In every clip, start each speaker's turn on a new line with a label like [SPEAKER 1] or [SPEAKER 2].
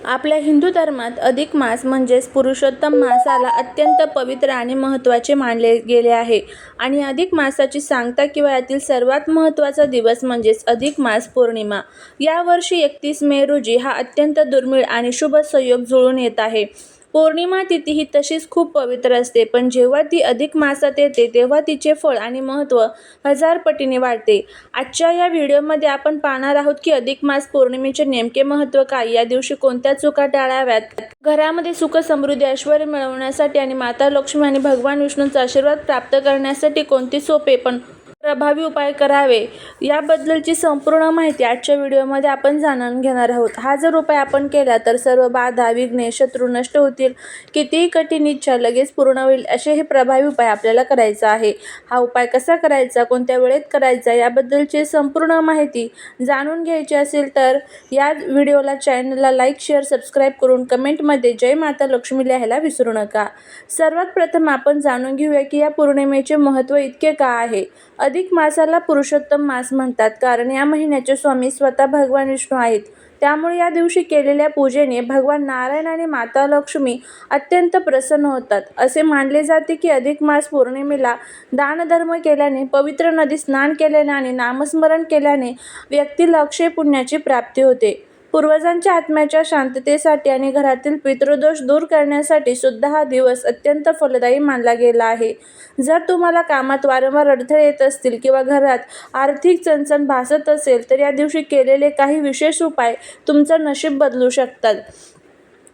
[SPEAKER 1] आपल्या हिंदू धर्मात अधिक मास म्हणजेच पुरुषोत्तम मासाला अत्यंत पवित्र आणि महत्त्वाचे मानले गेले आहे. आणि अधिक मासाची सांगता किंवा यातील सर्वात महत्त्वाचा दिवस म्हणजेच अधिक मास पौर्णिमा. यावर्षी 31 मे रोजी हा अत्यंत दुर्मिळ आणि शुभ संयोग जुळून येत आहे. पौर्णिमा तिथी ही तशीच खूप पवित्र असते, पण जेव्हा ती अधिक मासात येते तेव्हा तिचे फळ आणि महत्त्व 1000 पटीने वाढते. आजच्या या व्हिडिओमध्ये आपण पाहणार आहोत की अधिक मास पौर्णिमेचे नेमके महत्त्व काय, या दिवशी कोणत्या चुका टाळाव्यात, घरामध्ये सुख समृद्धी ऐश्वर्य मिळवण्यासाठी आणि माता लक्ष्मी आणि भगवान विष्णूंचा आशीर्वाद प्राप्त करण्यासाठी कोणते सोपे पण प्रभावी उपाय करावे, याबद्दलची संपूर्ण माहिती आजच्या व्हिडिओमध्ये आपण जाणून घेणार आहोत. हा जर उपाय आपण केला तर सर्व बाधा, विघ्ने, शत्रू नष्ट होतील. कितीही कठीण इच्छा लगेच पूर्ण होईल, असे हे प्रभावी उपाय आपल्याला करायचा आहे. हा उपाय कसा करायचा, कोणत्या वेळेत करायचा, याबद्दलची संपूर्ण माहिती जाणून घ्यायची असेल तर या व्हिडिओला चॅनलला लाईक, शेअर, सबस्क्राईब करून कमेंटमध्ये जय माता लक्ष्मी लिहायला विसरू नका. सर्वात प्रथम आपण जाणून घेऊया की या पौर्णिमेचे महत्त्व इतके का आहे. अधिक मासाला पुरुषोत्तम मास म्हणतात कारण या महिन्याचे स्वामी स्वतः भगवान विष्णू आहेत. त्यामुळे या दिवशी केलेल्या पूजेने भगवान नारायण आणि माता लक्ष्मी अत्यंत प्रसन्न होतात. असे मानले जाते की अधिक मास पौर्णिमेला दानधर्म केल्याने, पवित्र नदीत स्नान केल्याने आणि नामस्मरण केल्याने व्यक्तीला अक्षय पुण्याची प्राप्ती होते. पूर्वजांच्या आत्म्याच्या शांततेसाठी आणि घरातील पितृदोष दूर करण्यासाठी सुद्धा हा दिवस अत्यंत फलदायी मानला गेला आहे. जर तुम्हाला कामात वारंवार अडथळे येत असतील किंवा घरात आर्थिक चणचण भासत असेल तर या दिवशी केलेले काही विशेष उपाय तुमचं नशीब बदलू शकतात.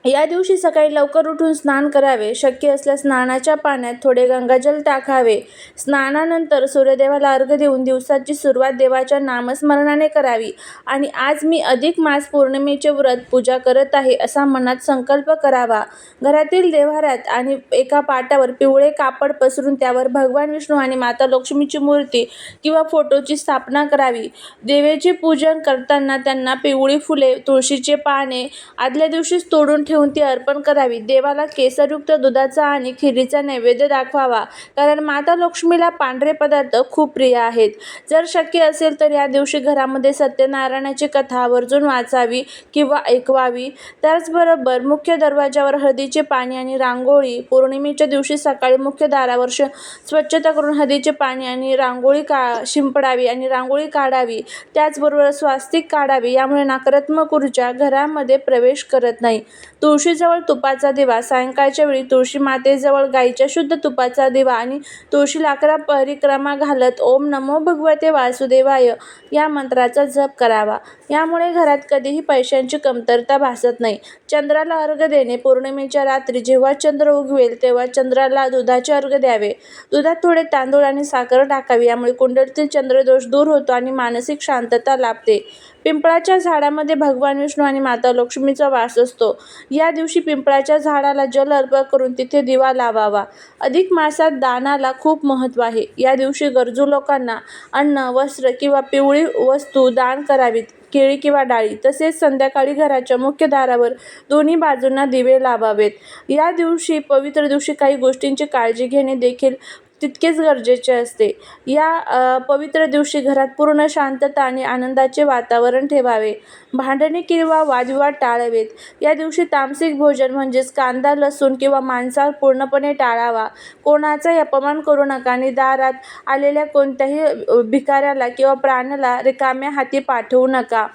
[SPEAKER 1] या दिवशी सकाळी लवकर उठून स्नान करावे. शक्य असल्यास स्नानाच्या पाण्यात थोडे गंगाजल टाकावे. स्नानानंतर सूर्यदेवाला अर्घ्य देऊन दिवसाची सुरुवात देवाच्या नामस्मरणाने करावी. आणि आज मी अधिक मास पौर्णिमेचे व्रत पूजा करत आहे असा मनात संकल्प करावा. घरातील देव्हाऱ्यात आणि एका पाटावर पिवळे कापड पसरून त्यावर भगवान विष्णू आणि माता लक्ष्मीची मूर्ती किंवा फोटोची स्थापना करावी. देवीचे पूजन करताना त्यांना पिवळी फुले, तुळशीचे पाने आदल्या दिवशीच तोडून ठेवून ती अर्पण करावी. देवाला केसरयुक्त दुधाचा आणि खिरीचा नैवेद्य दाखवावा, कारण माता लक्ष्मीला पांढरे पदार्थ खूप प्रिय आहेत. जर शक्य असेल तर या दिवशी घरामध्ये सत्यनारायणाची कथा आवर्जून वाचावी किंवा ऐकवावी. त्याचबरोबर मुख्य दरवाजावर हळदीचे पाणी आणि रांगोळी. पौर्णिमेच्या दिवशी सकाळी मुख्य दारावर स्वच्छता करून हळदीचे पाणी आणि रांगोळी शिंपडावी आणि रांगोळी काढावी. त्याचबरोबर स्वास्तिक काढावी, यामुळे नकारात्मक ऊर्जा घरामध्ये प्रवेश करत नाही. तुळशीजवळ तुपाचा दिवा. सायंकाळच्या वेळी तुळशी मातेजवळ गाईच्या शुद्ध तुपाचा दिवा आणि तुळशीला 11 परिक्रमा घालत ओम नमो भगवते वासुदेवाय या मंत्राचा जप करावा. यामुळे घरात कधीही पैशांची कमतरता भासत नाही. चंद्राला अर्घ्य देणे. पौर्णिमेच्या रात्री जेव्हा चंद्र उगवेल तेव्हा चंद्राला दुधाचे अर्घ्य द्यावे. दुधात थोडे तांदूळ आणि साखर टाकावी. यामुळे कुंडलीतील चंद्रदोष दूर होतो आणि मानसिक शांतता लाभते. पिंपळाच्या झाडामध्ये भगवान विष्णू आणि माता लक्ष्मीचा वास असतो. या दिवशी पिंपळाच्या झाडाला जल अर्पण करून तिथे दिवा लावावा. अधिक मासात दानाला खूप महत्त्व आहे. या दिवशी गरजू लोकांना अन्न, वस्त्र किंवा पिवळी वस्तू दान करावीत. केळी किंवा डाळी. तसेच संध्याकाळी घराच्या मुख्य दारावर दोन्ही बाजूंना दिवे लावावेत. या दिवशी, पवित्र दिवशी, काही गोष्टींची काळजी घेणे देखील तितकेच गरजेचे असते. या पवित्र दिवशी घरात पूर्ण शांतता आणि आनंदाचे वातावरण ठेवावे. भांडणे किंवा वादविवाद टाळावेत. या दिवशी तामसिक भोजन म्हणजेच कांदा, लसूण किंवा मांसाहार पूर्णपणे टाळावा. कोणाचाही अपमान करू नका आणि दारात आलेल्या कोणत्याही भिकाऱ्याला किंवा प्राण्याला रिकाम्या हाती पाठवू नका.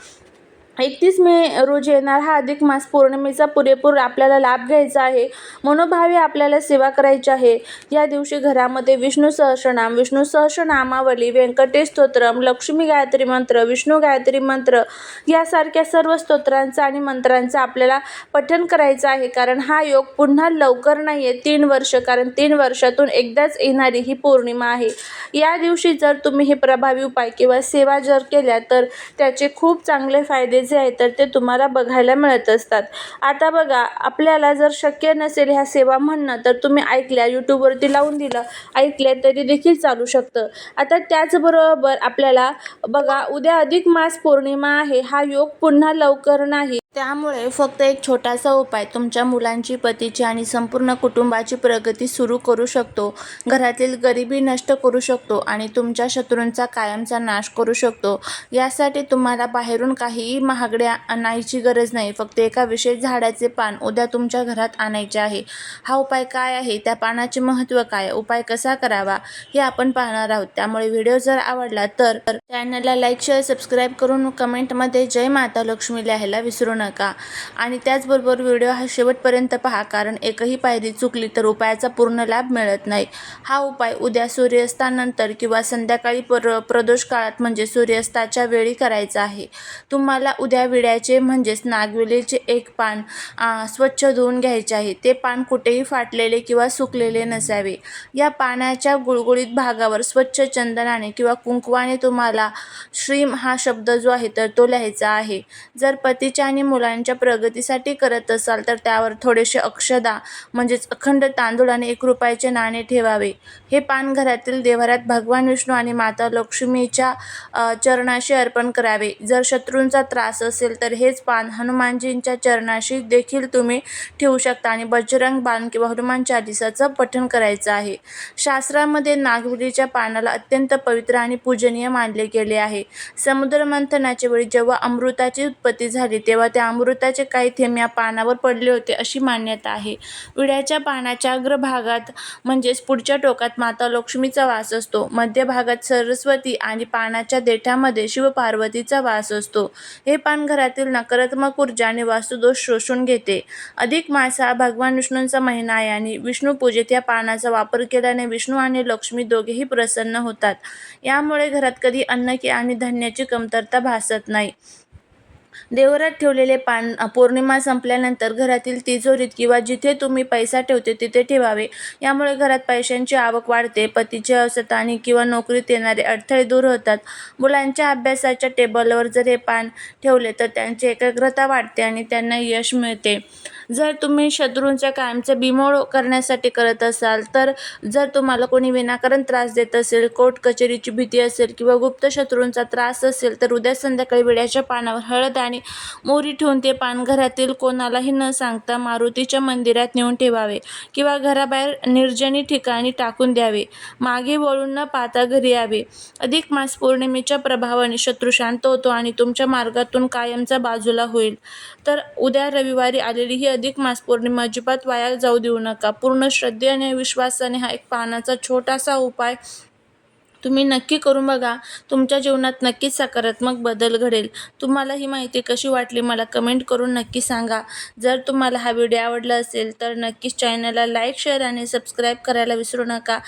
[SPEAKER 1] 31 मे रोजी येणार हा अधिक मास पौर्णिमेचा पुरेपूर आपल्याला लाभ घ्यायचा आहे. मनोभावे आपल्याला सेवा करायची आहे. या दिवशी घरामध्ये विष्णू सहस्रनाम, विष्णू सहस्रनामावली, व्यंकटेश स्तोत्रम, लक्ष्मी गायत्री मंत्र, विष्णू गायत्री मंत्र यासारख्या सर्व स्तोत्रांचा आणि मंत्रांचा आपल्याला पठण करायचं आहे. कारण हा योग पुन्हा लवकर नाही आहे, 3 वर्ष, कारण 3 वर्षातून एकदाच येणारी ही पौर्णिमा आहे. या दिवशी जर तुम्ही हे प्रभावी उपाय किंवा सेवा जर केल्या तर त्याचे खूप चांगले फायदे जे आहे तर ते तुम्हाला बघायला मिळत असतात. आता बघा, आपल्याला जर शक्य नसेल ह्या सेवा म्हणणं तर तुम्ही ऐकल्या, यूट्यूबवरती लावून दिलं, ऐकल्या तरी देखील चालू शकतं. आता त्याचबरोबर आपल्याला बघा, उद्या अधिक मास पौर्णिमा आहे. हा योग पुन्हा लवकर नाही. त्यामुळे फक्त एक छोटासा उपाय तुमच्या मुलांची, पतीची आणि संपूर्ण कुटुंबाची प्रगती सुरू करू शकतो, घरातील गरिबी नष्ट करू शकतो आणि तुमच्या शत्रूंचा कायमचा नाश करू शकतो. यासाठी तुम्हाला बाहेरून काहीही महागडे आणायची गरज नाही. फक्त एका विशेष झाडाचे पान उद्या तुमच्या घरात आणायचे आहे. हा उपाय काय आहे, त्या पानाचे महत्त्व काय, उपाय कसा करावा हे आपण पाहणार आहोत. त्यामुळे व्हिडिओ जर आवडला तर चॅनलला लाईक, शेअर, सबस्क्राईब करून कमेंटमध्ये जय माता लक्ष्मी लिहायला विसरू नका. आणि त्याचबरोबर व्हिडिओ हा शेवटपर्यंत पहा, कारण एकही पायरी चुकली तर उपायाचा पूर्ण लाभ मिळत नाही. हा उपाय उद्या सूर्यास्तानंतर किंवा संध्याकाळी प्रदोष काळात म्हणजे सूर्यास्ताच्या वेळी करायचा आहे. तुम्हाला उद्या विड्याचे म्हणजेच नागवेलीचे एक पान स्वच्छ धुवून घ्यायचे आहे. ते पान कुठेही फाटलेले किंवा सुकलेले नसावे. या पानाच्या गुळगुळीत भागावर स्वच्छ चंदनाने किंवा कुंकवाने तुम्हाला श्रीम हा शब्द जो आहे तर तो लिहायचा आहे. जर पतीच्या आणि मुलांच्या प्रगतीसाठी करत असाल तर त्यावर थोडेसे अक्षदा म्हणजेच अखंड तांदूळ आणि 1 रुपयाचे नाणे ठेवावे. हे पान घरातील देव्हाऱ्यात भगवान विष्णू आणि माता लक्ष्मीच्या चरणाशी अर्पण करावे. जर शत्रूंचा त्रास असेल तर हेच पान हनुमानजींच्या चरणाशी देखील तुम्ही ठेवू शकता आणि बजरंग बाण किंवा हनुमान चालीसाचं पठण करायचं आहे. शास्त्रामध्ये नागवेलीच्या पानाला अत्यंत पवित्र आणि पूजनीय मानले गेले आहे. समुद्र मंथनाच्या वेळी जेव्हा अमृताची उत्पत्ती झाली तेव्हा त्या अमृताचे काही थेंब या पानावर पडले होते अशी मान्यता आहे. विड्याच्या पानाच्या अग्रभागात म्हणजेच पुढच्या टोकात माता लक्ष्मीचा वास असतो. मध्य भागात सरस्वती आणि पानाच्या देठामध्ये शिवपार्वतीचा वास असतो. हे पान घरातील नकारात्मक ऊर्जा आणि वास्तुदोष शोषून घेते. अधिक मास हा भगवान विष्णूंचा महिना आहे आणि विष्णू पूजेत या पानाचा वापर केल्याने विष्णू आणि लक्ष्मी दोघेही प्रसन्न होतात. यामुळे घरात कधी अन्न आणि धान्याची कमतरता भासत नाही. देवघरात ठेवलेले पान पौर्णिमा संपल्यानंतर घरातील तिजोरीत किंवा जिथे तुम्ही पैसा ठेवते तिथे ठेवावे. यामुळे घरात पैशांची आवक वाढते, पतीची अस्वस्थता आणि किंवा नोकरीत येणारे अडथळे दूर होतात. मुलांच्या अभ्यासाच्या टेबलवर जर हे पान ठेवले तर त्यांची एकाग्रता वाढते आणि त्यांना यश मिळते. जर तुम्ही शत्रूंचा कायमचा बिमोड करण्यासाठी करत असाल तर जर तुम्हाला कोणी विनाकारण त्रास देत असेल, कोर्ट कचेरीची भीती असेल किंवा गुप्त शत्रूंचा त्रास असेल तर उद्या संध्याकाळी विड्याच्या पानावर हळद आणि मोहरी ठेवून ते पान घरातील कोणालाही न सांगता मारुतीच्या मंदिरात नेऊन ठेवावे किंवा घराबाहेर निर्जनी ठिकाणी टाकून द्यावे. मागे वळून न पाहता घरी यावे. अधिक मास पौर्णिमेच्या प्रभावाने शत्रू शांत होतो आणि तुमच्या मार्गातून कायमचा बाजूला होईल. तर उद्या रविवारी आलेली ही अधिक मास पौर्णिमा अजिबात वाया जाऊ देऊ नका. पूर्ण श्रद्धेने आणि विश्वासाने हा एक पानाचा छोटासा उपाय तुम्ही नक्की करून बघा. तुमच्या जीवनात नक्कीच सकारात्मक बदल घडेल. तुम्हाला ही माहिती कशी वाटली मला कमेंट करून नक्की सांगा. जर तुम्हाला हा व्हिडिओ आवडला असेल तर नक्कीच चॅनलला लाईक, शेअर आणि सबस्क्राईब करायला विसरू नका.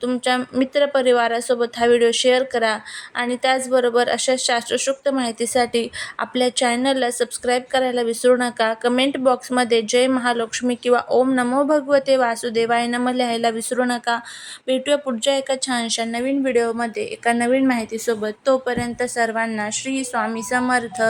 [SPEAKER 1] तुमच्या मित्रपरिवारासोबत हा व्हिडिओ शेअर करा आणि त्याचबरोबर अशा शास्त्रशुक्त माहितीसाठी आपल्या चॅनलला सबस्क्राईब करायला विसरू नका. कमेंट बॉक्समध्ये जय महालक्ष्मी किंवा ओम नमो भगवते वासुदेवाय नमः लिहायला विसरू नका. भेटूया पुढच्या एका छानशा नवीन व्हिडिओमध्ये एका नवीन माहितीसोबत. तोपर्यंत सर्वांना श्री स्वामी समर्थ.